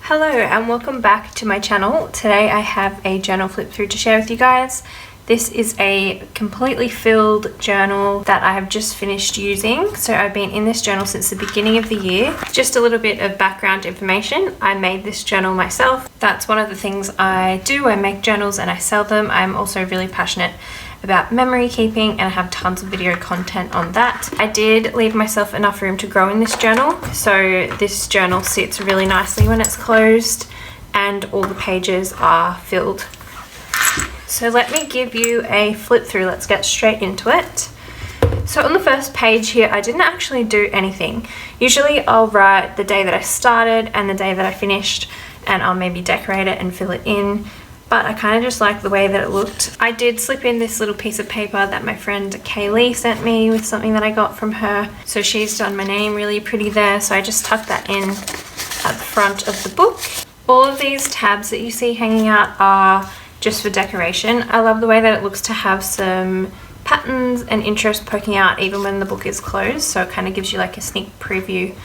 Hello and welcome back to my channel. Today I have a journal flip through to share with you guys. This is a completely filled journal that I have just finished using. So I've been in this journal since the beginning of the year. Just a little bit of background information. I made this journal myself. That's one of the things I do. I make journals and I sell them. I'm also really passionate about memory keeping and I have tons of video content on that. I did leave myself enough room to grow in this journal, so this journal sits really nicely when it's closed and all the pages are filled. So let me give you a flip through. Let's get straight into it. So on the first page here, I didn't actually do anything. Usually I'll write the day that I started and the day that I finished, and I'll maybe decorate it and fill it in. But I kind of just like the way that it looked. I did slip in this little piece of paper that my friend Kaylee sent me with something that I got from her. So she's done my name really pretty there. So I just tucked that in at the front of the book. All of these tabs that you see hanging out are just for decoration. I love the way that it looks to have some patterns and interest poking out even when the book is closed. So it kind of gives you like a sneak preview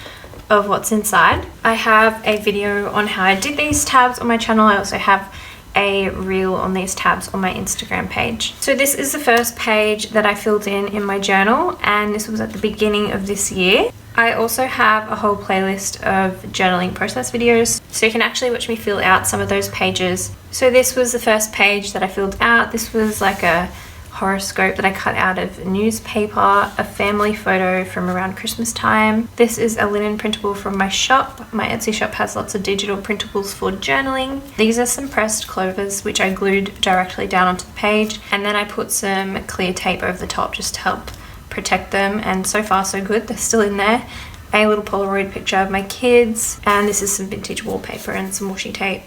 of what's inside. I have a video on how I did these tabs on my channel. I also have a reel on these tabs on my Instagram page. So this is the first page that I filled in my journal, and this was at the beginning of this year. I also have a whole playlist of journaling process videos, so you can actually watch me fill out some of those pages. So this was the first page that I filled out. This was like a horoscope that I cut out of newspaper, a family photo from around Christmas time. This is a linen printable from my shop. My Etsy shop has lots of digital printables for journaling. These are some pressed clovers which I glued directly down onto the page, and then I put some clear tape over the top just to help protect them, and so far so good, they're still in there. A little Polaroid picture of my kids, and this is some vintage wallpaper and some washi tape.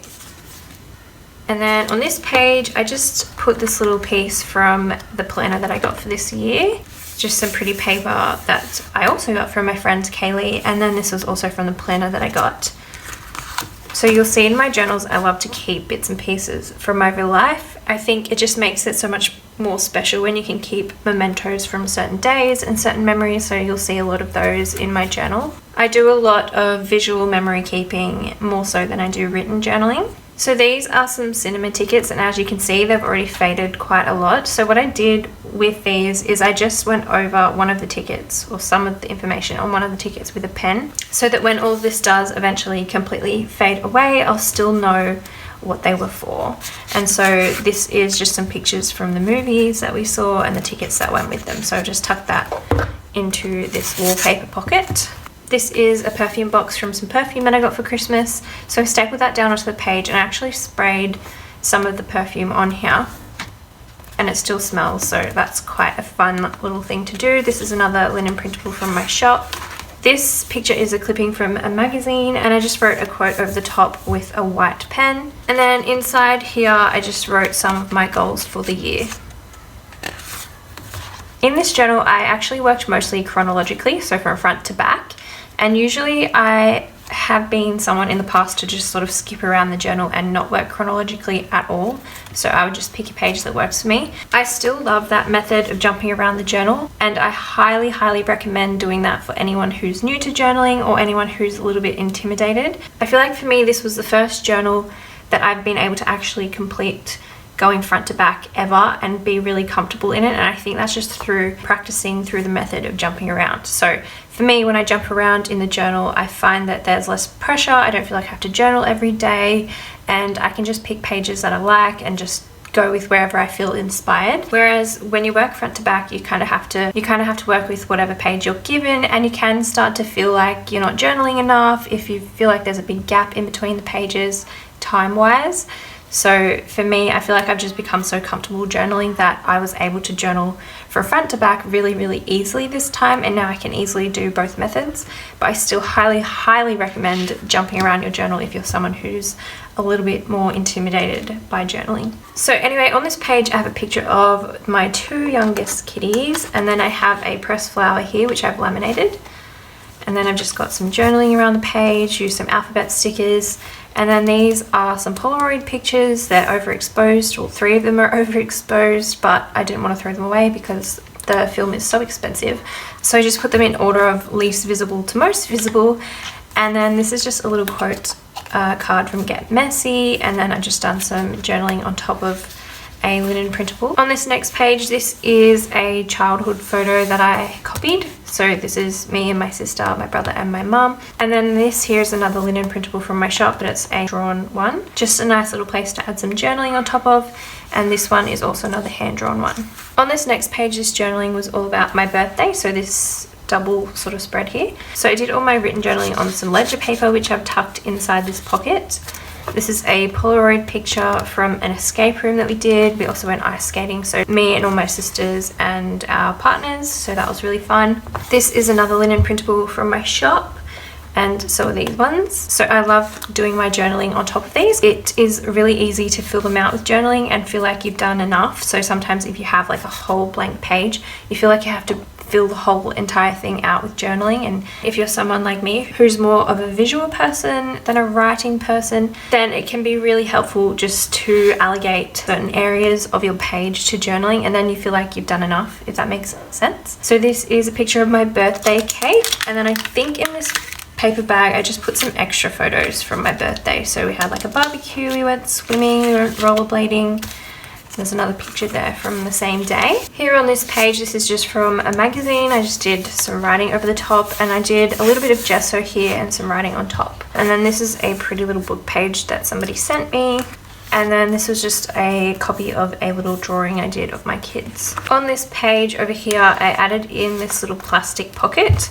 And then on this page, I just put this little piece from the planner that I got for this year. Just some pretty paper that I also got from my friend Kaylee. And then this was also from the planner that I got. So you'll see in my journals, I love to keep bits and pieces from my real life. I think it just makes it so much more special when you can keep mementos from certain days and certain memories. So you'll see a lot of those in my journal. I do a lot of visual memory keeping, more so than I do written journaling. So these are some cinema tickets, and as you can see, they've already faded quite a lot. So what I did with these is I just went over one of the tickets, or some of the information on one of the tickets, with a pen, so that when all of this does eventually completely fade away, I'll still know what they were for. And so this is just some pictures from the movies that we saw and the tickets that went with them. So I just tucked that into this wallpaper pocket. This is a perfume box from some perfume that I got for Christmas. So I stapled that down onto the page and I actually sprayed some of the perfume on here, and it still smells, so that's quite a fun little thing to do. This is another linen printable from my shop. This picture is a clipping from a magazine, and I just wrote a quote over the top with a white pen. And then inside here, I just wrote some of my goals for the year. In this journal, I actually worked mostly chronologically, so from front to back. And usually I have been someone in the past to just sort of skip around the journal and not work chronologically at all. So I would just pick a page that works for me. I still love that method of jumping around the journal, and I highly, highly recommend doing that for anyone who's new to journaling or anyone who's a little bit intimidated. I feel like for me, this was the first journal that I've been able to actually complete going front to back ever and be really comfortable in it, and I think that's just through practicing through the method of jumping around. So for me, when I jump around in the journal, I find that there's less pressure. I don't feel like I have to journal every day, and I can just pick pages that I like and just go with wherever I feel inspired. Whereas when you work front to back, you kind of have to work with whatever page you're given, and you can start to feel like you're not journaling enough if you feel like there's a big gap in between the pages time-wise. So for me, I feel like I've just become so comfortable journaling that I was able to journal from front to back really, really easily this time, and now I can easily do both methods. But I still highly, highly recommend jumping around your journal if you're someone who's a little bit more intimidated by journaling. So anyway, on this page I have a picture of my two youngest kitties, and then I have a pressed flower here which I've laminated. And then I've just got some journaling around the page, used some alphabet stickers, and then these are some Polaroid pictures. They're overexposed, all three of them are overexposed, but I didn't want to throw them away because the film is so expensive. So I just put them in order of least visible to most visible. And then this is just a little quote card from Get Messy, and then I just done some journaling on top of a linen printable. On this next page, this is a childhood photo that I copied. So this is me and my sister, my brother and my mum. And then this here is another linen printable from my shop, but it's a drawn one. Just a nice little place to add some journaling on top of. And this one is also another hand-drawn one. On this next page, this journaling was all about my birthday. So this double sort of spread here. So I did all my written journaling on some ledger paper, which I've tucked inside this pocket. This is a Polaroid picture from an escape room that we did. We also went ice skating, so me and all my sisters and our partners, so that was really fun. This is another linen printable from my shop, and so are these ones. So I love doing my journaling on top of these. It is really easy to fill them out with journaling and feel like you've done enough. So sometimes if you have like a whole blank page, you feel like you have to fill the whole entire thing out with journaling. And if you're someone like me who's more of a visual person than a writing person, then it can be really helpful just to allocate certain areas of your page to journaling, and then you feel like you've done enough, if that makes sense. So this is a picture of my birthday cake, and then I think in this paper bag I just put some extra photos from my birthday. So we had like a barbecue, we went swimming, we went rollerblading. There's another picture there from the same day. Here on this page, this is just from a magazine. I just did some writing over the top, and I did a little bit of gesso here and some writing on top. And then this is a pretty little book page that somebody sent me. And then this was just a copy of a little drawing I did of my kids. On this page over here, I added in this little plastic pocket,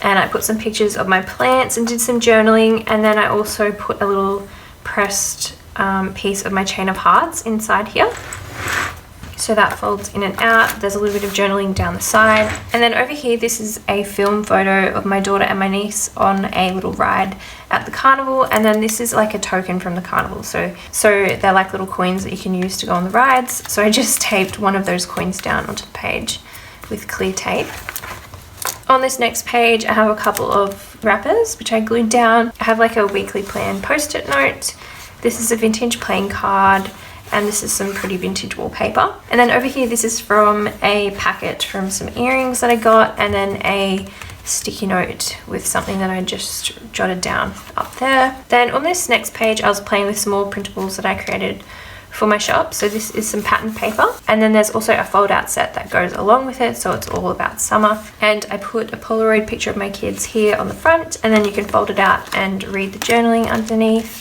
and I put some pictures of my plants and did some journaling. And then I also put a little pressed piece of my chain of hearts inside here. So that folds in and out. There's a little bit of journaling down the side. And then over here, this is a film photo of my daughter and my niece on a little ride at the carnival. And then this is like a token from the carnival. So they're like little coins that you can use to go on the rides. So I just taped one of those coins down onto the page with clear tape. On this next page, I have a couple of wrappers, which I glued down. I have like a weekly plan post-it note. This is a vintage playing card. And this is some pretty vintage wallpaper. And then over here, this is from a packet from some earrings that I got, and then a sticky note with something that I just jotted down up there. Then on this next page, I was playing with some more printables that I created for my shop. So this is some pattern paper, and then there's also a fold out set that goes along with it, so it's all about summer. And I put a Polaroid picture of my kids here on the front, and then you can fold it out and read the journaling underneath.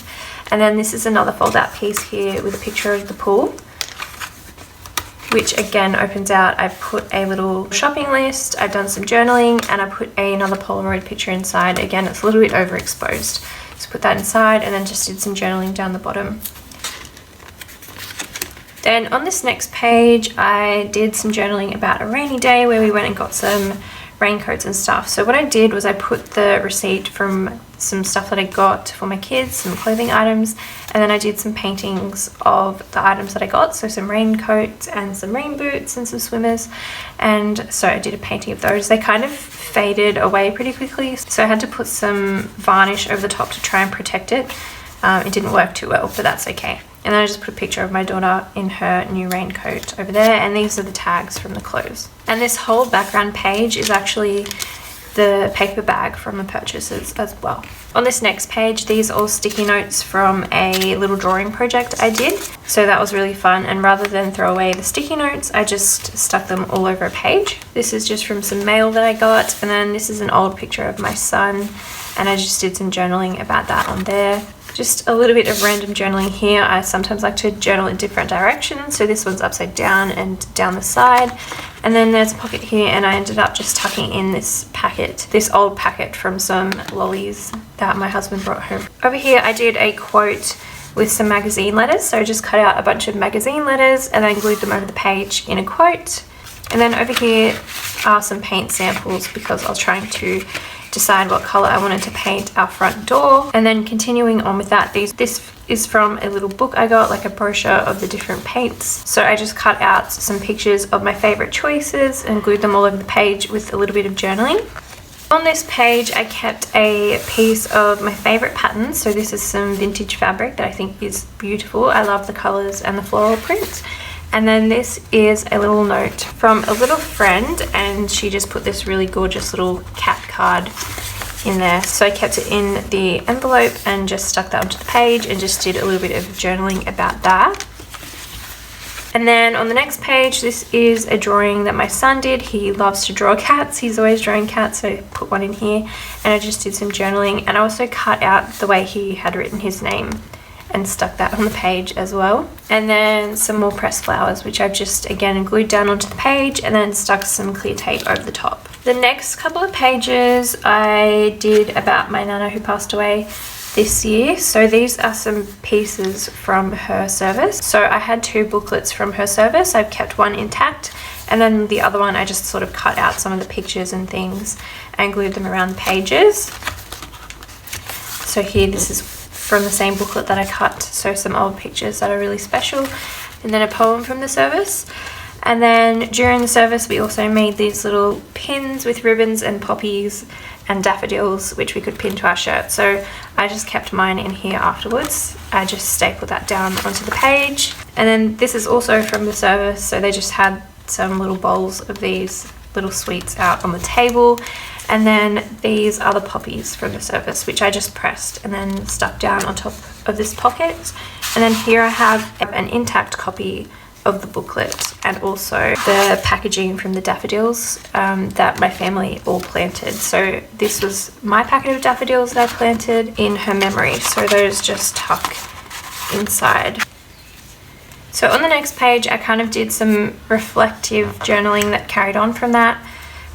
And then this is another fold out piece here with a picture of the pool, which again opens out. I've put a little shopping list, I've done some journaling, and I put another Polaroid picture inside. Again, it's a little bit overexposed. So put that inside, and then just did some journaling down the bottom. Then on this next page, I did some journaling about a rainy day where we went and got some raincoats and stuff. So what I did was I put the receipt from some stuff that I got for my kids, some clothing items, and then I did some paintings of the items that I got, so some raincoats and some rain boots and some swimmers. And so I did a painting of those. They kind of faded away pretty quickly, so I had to put some varnish over the top to try and protect it. It didn't work too well, but that's okay. And then I just put a picture of my daughter in her new raincoat over there, and these are the tags from the clothes. And this whole background page is actually the paper bag from the purchases as well. On this next page, these are all sticky notes from a little drawing project I did. So that was really fun, and rather than throw away the sticky notes, I just stuck them all over a page. This is just from some mail that I got, and then this is an old picture of my son, and I just did some journaling about that on there. Just a little bit of random journaling here. I sometimes like to journal in different directions, so this one's upside down and down the side. And then there's a pocket here, and I ended up just tucking in this packet, this old packet from some lollies that my husband brought home. Over here I did a quote with some magazine letters, so I just cut out a bunch of magazine letters and then glued them over the page in a quote. And then over here are some paint samples because I was trying to decide what color I wanted to paint our front door. And then continuing on with that, this is from a little book I got, like a brochure of the different paints. So I just cut out some pictures of my favorite choices and glued them all over the page with a little bit of journaling. On this page, I kept a piece of my favorite patterns. So this is some vintage fabric that I think is beautiful. I love the colors and the floral prints. And then this is a little note from a little friend, and she just put this really gorgeous little cat card in there. So I kept it in the envelope and just stuck that onto the page and just did a little bit of journaling about that. And then on the next page, this is a drawing that my son did. He loves to draw cats. He's always drawing cats, so I put one in here. And I just did some journaling, and I also cut out the way he had written his name and stuck that on the page as well. And then some more pressed flowers, which I've just again glued down onto the page and then stuck some clear tape over the top. The next couple of pages I did about my nana who passed away this year. So these are some pieces from her service. So I had 2 booklets from her service. I've kept one intact, and then the other one I just sort of cut out some of the pictures and things and glued them around the pages. So here, this is from the same booklet that I cut, so some old pictures that are really special, and then a poem from the service. And then during the service we also made these little pins with ribbons and poppies and daffodils, which we could pin to our shirt. So I just kept mine in here afterwards. I just stapled that down onto the page. And then this is also from the service, so they just had some little bowls of these little sweets out on the table. And then these are the poppies from the service, which I just pressed and then stuck down on top of this pocket. And then here I have an intact copy of the booklet and also the packaging from the daffodils that my family all planted. So this was my packet of daffodils that I planted in her memory. So those just tuck inside. So on the next page, I kind of did some reflective journaling that carried on from that.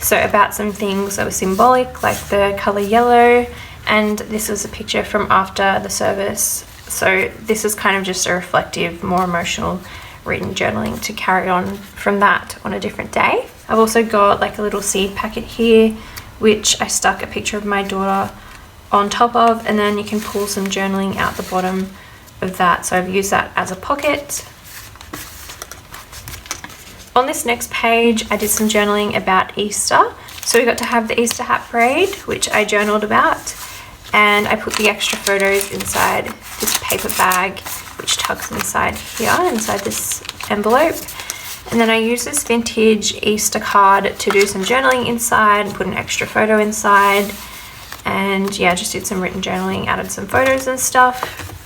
So about some things that were symbolic, like the color yellow, and this was a picture from after the service. So this is kind of just a reflective, more emotional written journaling to carry on from that on a different day. I've also got like a little seed packet here, which I stuck a picture of my daughter on top of, and then you can pull some journaling out the bottom of that. So I've used that as a pocket. On this next page, I did some journaling about Easter. So we got to have the Easter hat parade, which I journaled about, and I put the extra photos inside this paper bag, which tucks inside here, inside this envelope. And then I used this vintage Easter card to do some journaling inside and put an extra photo inside. And yeah, just did some written journaling, added some photos and stuff.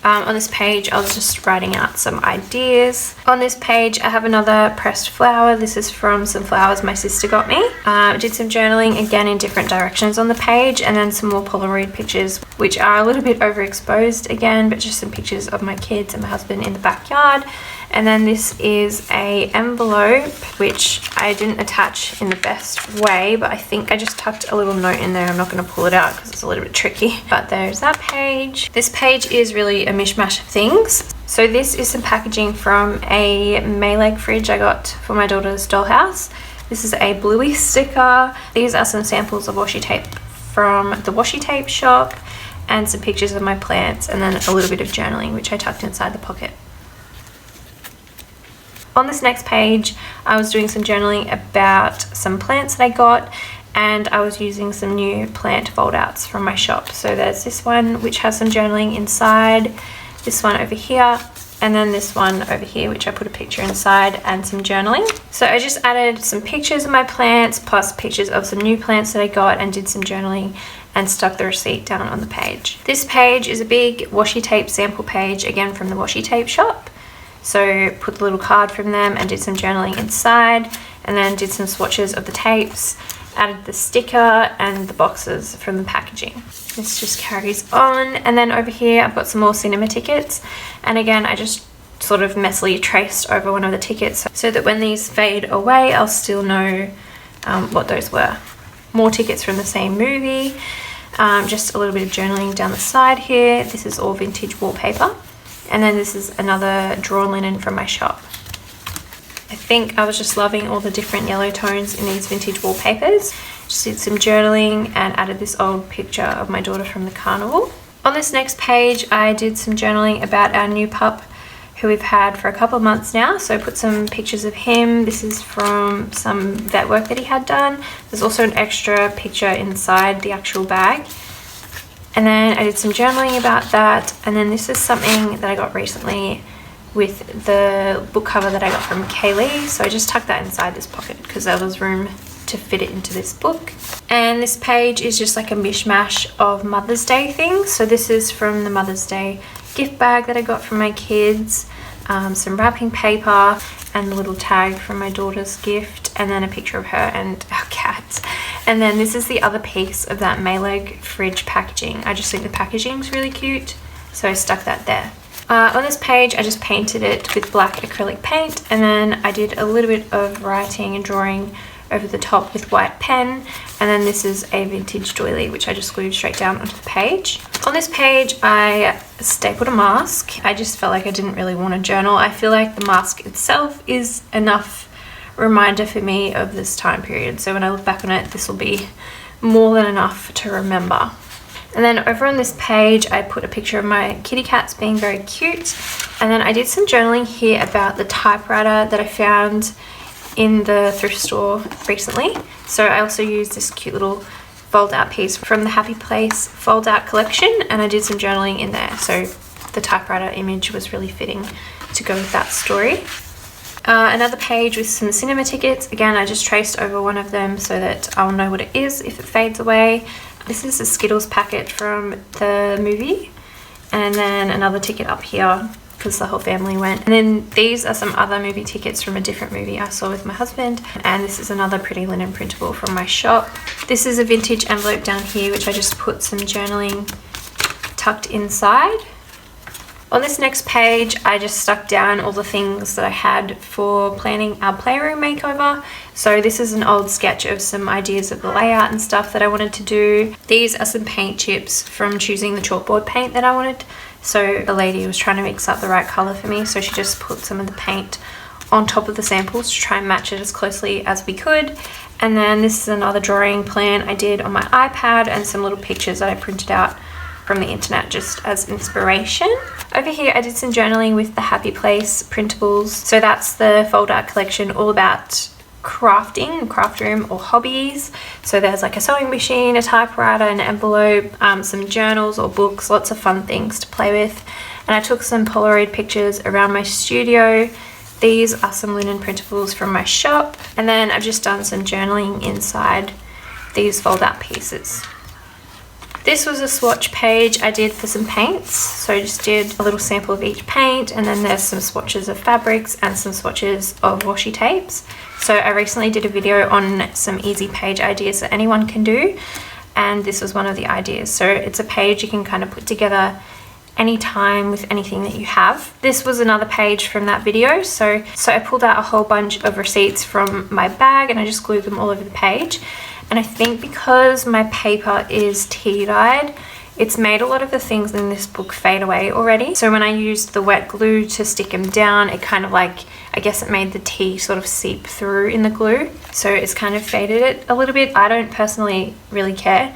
On this page, I was just writing out some ideas. On this page, I have another pressed flower. This is from some flowers my sister got me. I did some journaling again in different directions on the page, and then some more Polaroid pictures, which are a little bit overexposed again, but just some pictures of my kids and my husband in the backyard. And then this is a envelope, which I didn't attach in the best way, but I think I just tucked a little note in there. I'm not going to pull it out because it's a little bit tricky. But there's that page. This page is really a mishmash of things. So this is some packaging from a Mayleg fridge I got for my daughter's dollhouse. This is a Bluey sticker. These are some samples of washi tape from the washi tape shop, and some pictures of my plants, and then a little bit of journaling, which I tucked inside the pocket. On this next page, I was doing some journaling about some plants that I got, and I was using some new plant fold-outs from my shop. So there's this one, which has some journaling inside, this one over here, and then this one over here, which I put a picture inside and some journaling. So I just added some pictures of my plants, plus pictures of some new plants that I got, and did some journaling and stuck the receipt down on the page. This page is a big washi tape sample page, again from the washi tape shop. So put the little card from them and did some journaling inside, and then did some swatches of the tapes, added the sticker and the boxes from the packaging. This just carries on. And then over here I've got some more cinema tickets, and again I just sort of messily traced over one of the tickets so that when these fade away I'll still know what those were. More tickets from the same movie, just a little bit of journaling down the side here. This is all vintage wallpaper. And then this is another drawn linen from my shop. I think I was just loving all the different yellow tones in these vintage wallpapers. Just did some journaling and added this old picture of my daughter from the carnival. On this next page, I did some journaling about our new pup who we've had for a couple of months now. So I put some pictures of him. This is from some vet work that he had done. There's also an extra picture inside the actual bag. And then I did some journaling about that. And then this is something that I got recently with the book cover that I got from Kaylee. So I just tucked that inside this pocket because there was room to fit it into this book. And this page is just like a mishmash of Mother's Day things. So this is from the Mother's Day gift bag that I got from my kids, some wrapping paper, and the little tag from my daughter's gift, and then a picture of her and our cat. And then this is the other piece of that Mayleg fridge packaging. I just think the packaging is really cute, so I stuck that there. On this page, I just painted it with black acrylic paint, and then I did a little bit of writing and drawing over the top with white pen. And then this is a vintage doily, which I just glued straight down onto the page. On this page, I stapled a mask. I just felt like I didn't really want to journal. I feel like the mask itself is enough reminder for me of this time period. So when I look back on it, this will be more than enough to remember. And then over on this page, I put a picture of my kitty cats being very cute. And then I did some journaling here about the typewriter that I found in the thrift store recently. So I also used this cute little fold out piece from the Happy Place fold out collection, and I did some journaling in there. So the typewriter image was really fitting to go with that story. Another page with some cinema tickets. Again, I just traced over one of them so that I'll know what it is if it fades away. This is a Skittles packet from the movie, and then another ticket up here because the whole family went. And then these are some other movie tickets from a different movie I saw with my husband. And this is another pretty linen printable from my shop. This is a vintage envelope down here, which I just put some journaling tucked inside. On this next page, I just stuck down all the things that I had for planning our playroom makeover. So this is an old sketch of some ideas of the layout and stuff that I wanted to do. These are some paint chips from choosing the chalkboard paint that I wanted. So the lady was trying to mix up the right color for me, so she just put some of the paint on top of the samples to try and match it as closely as we could. And then this is another drawing plan I did on my iPad, and some little pictures that I printed out from the internet just as inspiration. Over here I did some journaling with the Happy Place printables. So that's the fold out collection, all about crafting, craft room, or hobbies. So there's like a sewing machine, a typewriter, an envelope, some journals or books, lots of fun things to play with. And I took some Polaroid pictures around my studio. These are some linen printables from my shop. And then I've just done some journaling inside these fold out pieces. This was a swatch page I did for some paints. So I just did a little sample of each paint, and then there's some swatches of fabrics and some swatches of washi tapes. So I recently did a video on some easy page ideas that anyone can do, and this was one of the ideas. So it's a page you can kind of put together anytime with anything that you have. This was another page from that video. So I pulled out a whole bunch of receipts from my bag and I just glued them all over the page. And I think because my paper is tea dyed, it's made a lot of the things in this book fade away already. So when I used the wet glue to stick them down, it kind of like, I guess it made the tea sort of seep through in the glue. So it's kind of faded it a little bit. I don't personally really care,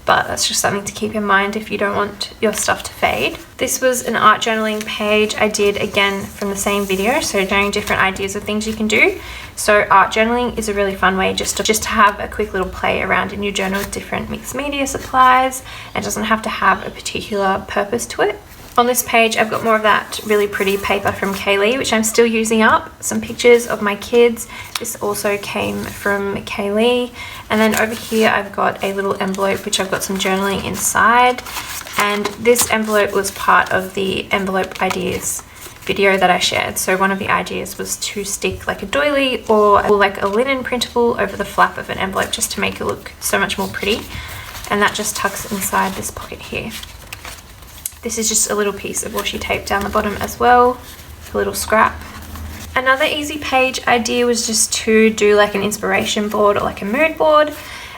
but that's just something to keep in mind if you don't want your stuff to fade. This was an art journaling page I did again from the same video, so showing different ideas of things you can do. So art journaling is a really fun way just to have a quick little play around in your journal with different mixed media supplies. It doesn't have to have a particular purpose to it. On this page, I've got more of that really pretty paper from Kaylee, which I'm still using up. Some pictures of my kids. This also came from Kaylee. And then over here, I've got a little envelope, which I've got some journaling inside. And this envelope was part of the envelope ideas video that I shared. So one of the ideas was to stick like a doily or like a linen printable over the flap of an envelope just to make it look so much more pretty. And that just tucks inside this pocket here. This is just a little piece of washi tape down the bottom as well, a little scrap. Another easy page idea was just to do like an inspiration board or like a mood board.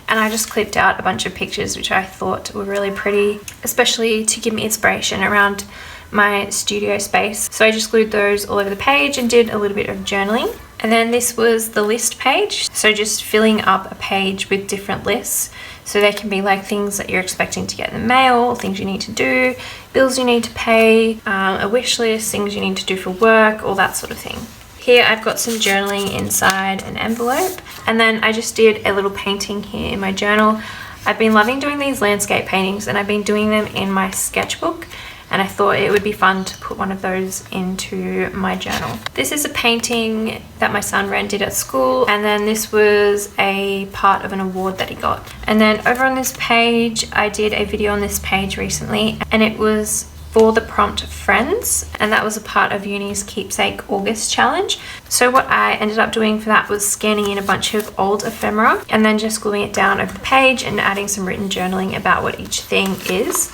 And I just clipped out a bunch of pictures which I thought were really pretty, especially to give me inspiration around my studio space. So I just glued those all over the page and did a little bit of journaling. And then this was the list page. So just filling up a page with different lists. So they can be like things that you're expecting to get in the mail, things you need to do, bills you need to pay, a wish list, things you need to do for work, all that sort of thing. Here I've got some journaling inside an envelope, and then I just did a little painting here in my journal. I've been loving doing these landscape paintings and I've been doing them in my sketchbook. and I thought it would be fun to put one of those into my journal. This is a painting that my son Ren did at school, and then this was a part of an award that he got. And then over on this page, I did a video on this page recently, and it was for the prompt friends, and that was a part of uni's keepsake August challenge. So what I ended up doing for that was scanning in a bunch of old ephemera and then just gluing it down over the page and adding some written journaling about what each thing is.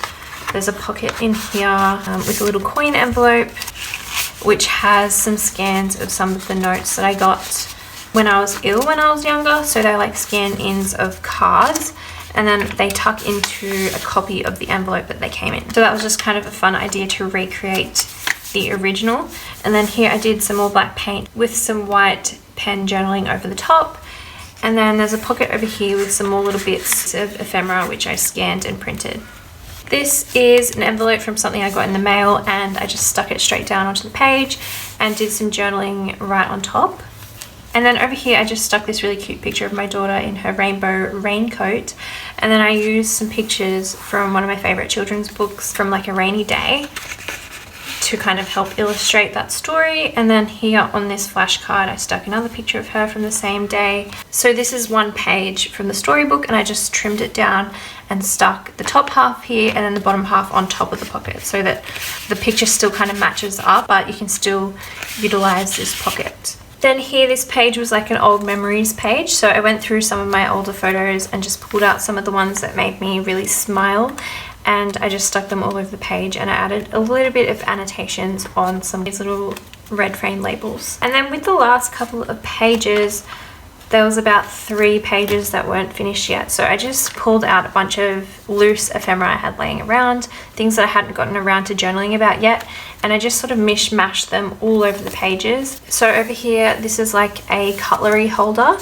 There's a pocket in here with a little coin envelope which has some scans of some of the notes that I got when I was ill when I was younger. So they're like scan-ins of cards, and then they tuck into a copy of the envelope that they came in. So that was just kind of a fun idea to recreate the original. And then here I did some more black paint with some white pen journaling over the top. And then there's a pocket over here with some more little bits of ephemera which I scanned and printed. This is an envelope from something I got in the mail, and I just stuck it straight down onto the page and did some journaling right on top. And then over here I just stuck this really cute picture of my daughter in her rainbow raincoat, and then I used some pictures from one of my favorite children's books from like a rainy day to kind of help illustrate that story. And then here on this flashcard I stuck another picture of her from the same day. So this is one page from the storybook, and I just trimmed it down and stuck the top half here and then the bottom half on top of the pocket so that the picture still kind of matches up, but you can still utilize this pocket. Then here, this page was like an old memories page, so I went through some of my older photos and just pulled out some of the ones that made me really smile, and I just stuck them all over the page, and I added a little bit of annotations on some of these little red frame labels. And then with the last couple of pages, there was about 3 pages that weren't finished yet, so I just pulled out a bunch of loose ephemera I had laying around, things that I hadn't gotten around to journaling about yet, and I just sort of mishmashed them all over the pages. So over here, this is like a cutlery holder,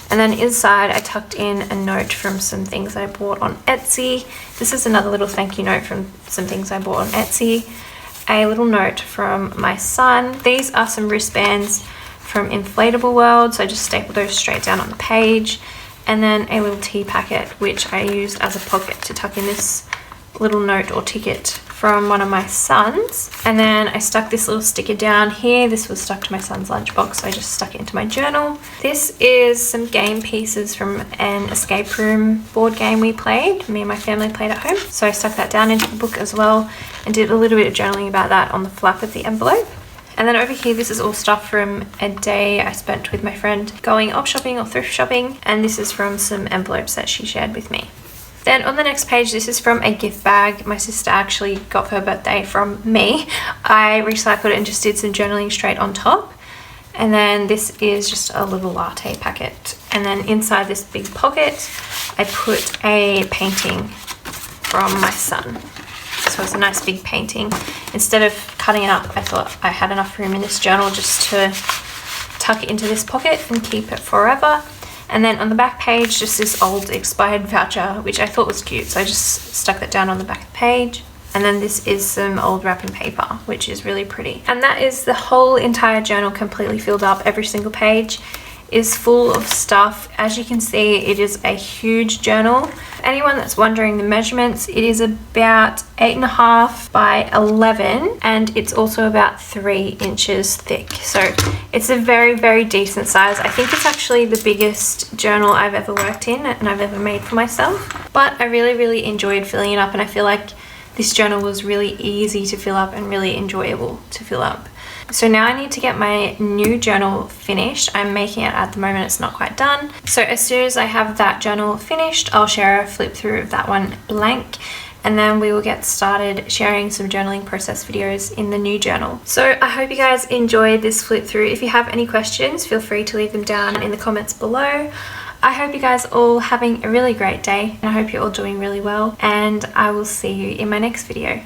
and then inside I tucked in a note from some things I bought on Etsy. This is another little thank you note from some things I bought on Etsy. A little note from my son. These are some wristbands from Inflatable World, so I just stapled those straight down on the page. And then a little tea packet which I used as a pocket to tuck in this little note or ticket from one of my sons. And then I stuck this little sticker down here. This was stuck to my son's lunchbox, so I just stuck it into my journal. This is some game pieces from an escape room board game we played. Me and my family played at home, so I stuck that down into the book as well and did a little bit of journaling about that on the flap of the envelope. And then over here, this is all stuff from a day I spent with my friend going op shopping or thrift shopping, and this is from some envelopes that she shared with me. Then on the next page, this is from a gift bag my sister actually got for her birthday from me. I recycled it and just did some journaling straight on top. And then this is just a little latte packet. And then inside this big pocket, I put a painting from my son. So it's a nice big painting. Instead of cutting it up, I thought I had enough room in this journal just to tuck it into this pocket and keep it forever. And then on the back page, just this old expired voucher, which I thought was cute, so I just stuck that down on the back of the page. And then this is some old wrapping paper, which is really pretty. And that is the whole entire journal completely filled up. Every single page is full of stuff. As you can see, it is a huge journal. Anyone that's wondering the measurements, it is about 8.5 by 11, and it's also about 3 inches thick. So it's a very, very decent size. I think it's actually the biggest journal I've ever worked in and I've ever made for myself. But I really, really enjoyed filling it up, and I feel like this journal was really easy to fill up and really enjoyable to fill up. So now I need to get my new journal finished. I'm making it at the moment, it's not quite done. So as soon as I have that journal finished, I'll share a flip through of that one blank, and then we will get started sharing some journaling process videos in the new journal. So I hope you guys enjoyed this flip through. If you have any questions, feel free to leave them down in the comments below. I hope you guys all having a really great day, and I hope you're all doing really well, and I will see you in my next video.